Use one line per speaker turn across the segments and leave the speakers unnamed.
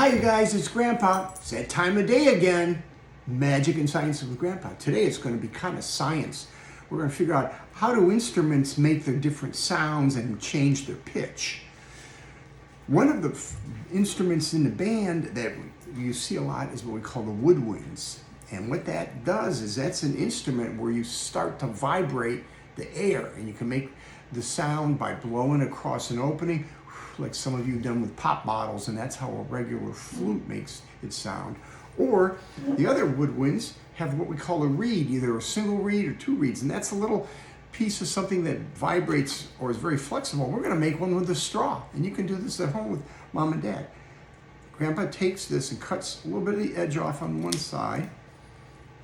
Hi you guys, it's Grandpa. It's that time of day again. Magic and Science with Grandpa. Today it's going to be kind of science. We're going to figure out how do instruments make their different sounds and change their pitch. One of the instruments in the band that you see a lot is what we call the woodwinds. And what that does is that's an instrument where you start to vibrate the air, and you can make the sound by blowing across an opening, like some of you have done with pop bottles, and that's how a regular flute makes its sound. Or the other woodwinds have what we call a reed, either a single reed or two reeds, and that's a little piece of something that vibrates or is very flexible. We're going to make one with a straw, and you can do this at home with Mom and Dad. Grandpa takes this and cuts a little bit of the edge off on one side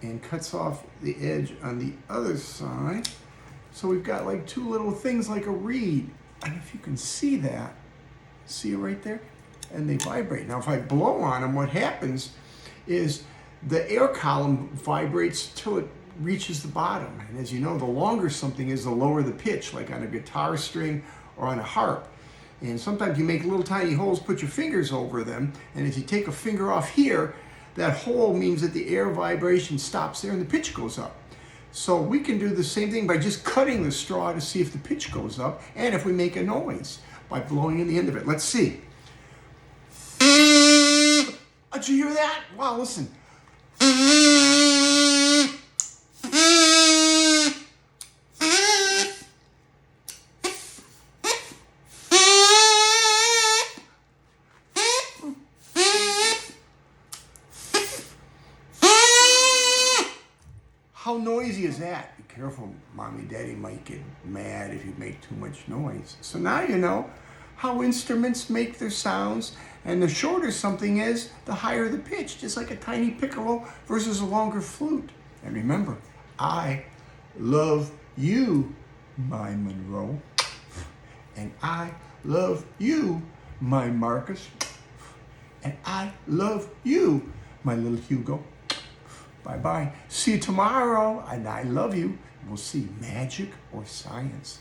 and cuts off the edge on the other side. So we've got like two little things like a reed, and if you can see that, see it right there? And they vibrate. Now if I blow on them, what happens is the air column vibrates till it reaches the bottom. And as you know, the longer something is, the lower the pitch, like on a guitar string or on a harp. And sometimes you make little tiny holes, put your fingers over them, and if you take a finger off here, that hole means that the air vibration stops there and the pitch goes up. So we can do the same thing by just cutting the straw to see if the pitch goes up and if we make a noise by blowing in the end of it. Let's see. Did you hear that? Wow, listen. How noisy is that? Be careful, Mommy, Daddy might get mad if you make too much noise. So now you know how instruments make their sounds, and the shorter something is, the higher the pitch, just like a tiny piccolo versus a longer flute. And remember, I love you, my Monroe, and I love you, my Marcus, and I love you, my little Hugo. Bye-bye. See you tomorrow, and I love you. We'll see magic or science.